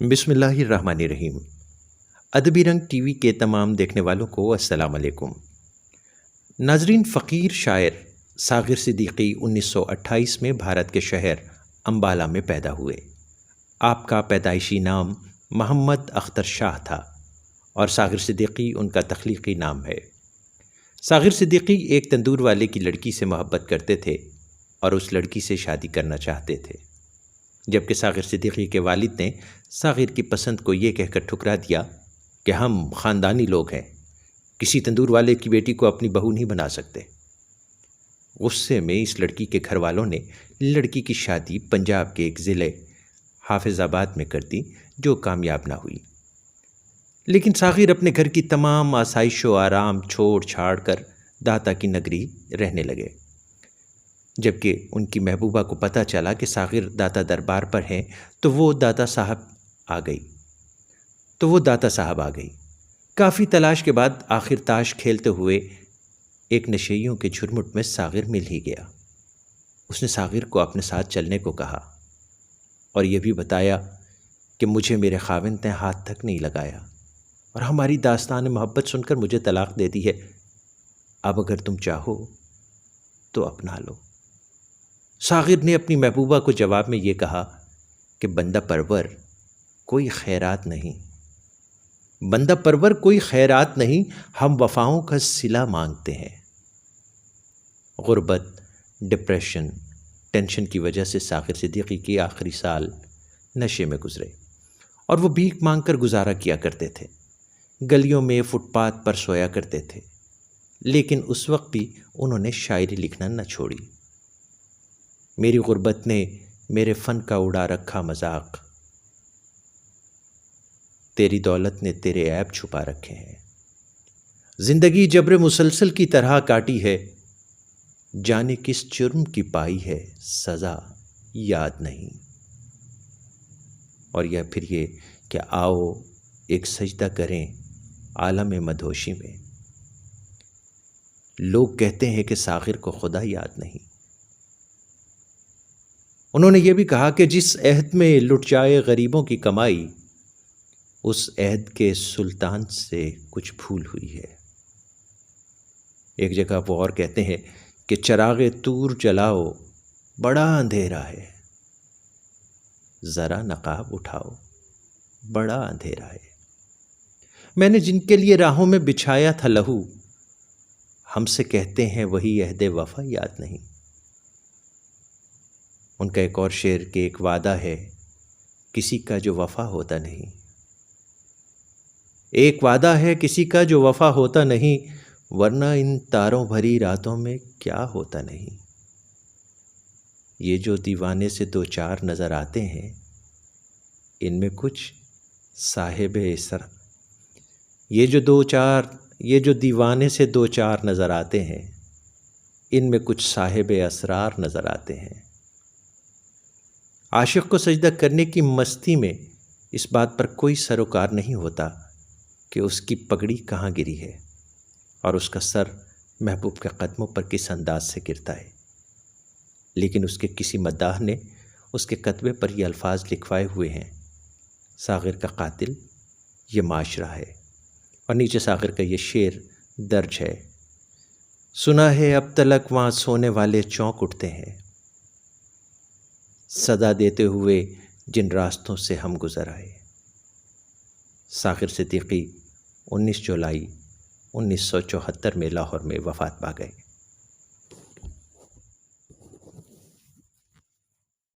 بسم اللہ الرحمن الرحیم۔ ادبی رنگ ٹی وی کے تمام دیکھنے والوں کو السلام علیکم۔ ناظرین، فقیر شاعر ساغر صدیقی 1928 میں بھارت کے شہر امبالہ میں پیدا ہوئے۔ آپ کا پیدائشی نام محمد اختر شاہ تھا اور ساغر صدیقی ان کا تخلیقی نام ہے۔ ساغر صدیقی ایک تندور والے کی لڑکی سے محبت کرتے تھے اور اس لڑکی سے شادی کرنا چاہتے تھے، جبکہ ساغر صدیقی کے والد نے ساغر کی پسند کو یہ کہہ کر ٹھکرا دیا کہ ہم خاندانی لوگ ہیں، کسی تندور والے کی بیٹی کو اپنی بہو نہیں بنا سکتے۔ غصے میں اس لڑکی کے گھر والوں نے لڑکی کی شادی پنجاب کے ایک ضلع حافظ آباد میں کر دی، جو کامیاب نہ ہوئی۔ لیکن ساغر اپنے گھر کی تمام آسائش و آرام چھوڑ چھاڑ کر داتا کی نگری رہنے لگے۔ جبکہ ان کی محبوبہ کو پتہ چلا کہ ساغر داتا دربار پر ہیں تو وہ داتا صاحب آ گئی۔ کافی تلاش کے بعد آخر تاش کھیلتے ہوئے ایک نشیوں کے جھرمٹ میں ساغر مل ہی گیا۔ اس نے ساغر کو اپنے ساتھ چلنے کو کہا اور یہ بھی بتایا کہ مجھے میرے خاوند نے ہاتھ تک نہیں لگایا اور ہماری داستان محبت سن کر مجھے طلاق دے دی ہے۔ اب اگر تم چاہو تو اپنا لو۔ ساغر نے اپنی محبوبہ کو جواب میں یہ کہا کہ بندہ پرور کوئی خیرات نہیں، ہم وفاؤں کا صلہ مانگتے ہیں۔ غربت، ڈپریشن، ٹینشن کی وجہ سے ساغر صدیقی کی آخری سال نشے میں گزرے اور وہ بھیک مانگ کر گزارا کیا کرتے تھے، گلیوں میں فٹ پاتھ پر سویا کرتے تھے۔ لیکن اس وقت بھی انہوں نے شاعری لکھنا نہ چھوڑی۔ میری غربت نے میرے فن کا اڑا رکھا مذاق، تیری دولت نے تیرے عیب چھپا رکھے ہیں۔ زندگی جبر مسلسل کی طرح کاٹی ہے، جانے کس جرم کی پائی ہے سزا یاد نہیں۔ اور پھر یہ کہ آؤ ایک سجدہ کریں عالم مدہوشی میں۔ لوگ کہتے ہیں کہ ساغر کو خدا یاد نہیں۔ انہوں نے یہ بھی کہا کہ جس عہد میں لٹ جائے غریبوں کی کمائی، اس عہد کے سلطان سے کچھ بھول ہوئی ہے۔ ایک جگہ وہ اور کہتے ہیں کہ چراغ طور جلاؤ، بڑا اندھیرا ہے، ذرا نقاب اٹھاؤ، بڑا اندھیرا ہے۔ میں نے جن کے لیے راہوں میں بچھایا تھا لہو، ہم سے کہتے ہیں وہی عہد وفا یاد نہیں۔ ان کا ایک اور شعر کہ ایک وعدہ ہے کسی کا جو وفا ہوتا نہیں، ایک وعدہ ہے کسی کا جو وفا ہوتا نہیں، ورنہ ان تاروں بھری راتوں میں کیا ہوتا نہیں۔ یہ جو دیوانے سے دو چار نظر آتے ہیں، ان میں کچھ صاحب اسرار، یہ جو دیوانے سے دو چار نظر آتے ہیں، ان میں کچھ صاحب اسرار نظر آتے ہیں۔ عاشق کو سجدہ کرنے کی مستی میں اس بات پر کوئی سروکار نہیں ہوتا کہ اس کی پگڑی کہاں گری ہے اور اس کا سر محبوب کے قدموں پر کس انداز سے گرتا ہے، لیکن اس کے کسی مداح نے اس کے کتبے پر یہ الفاظ لکھوائے ہوئے ہیں: ساغر کا قاتل یہ معاشرہ ہے۔ اور نیچے ساغر کا یہ شعر درج ہے: سنا ہے اب تلک وہاں سونے والے چونک اٹھتے ہیں، صدا دیتے ہوئے جن راستوں سے ہم گزر آئے۔ ساغر صدیقی 19 جولائی 1974 میں لاہور میں وفات پا گئے۔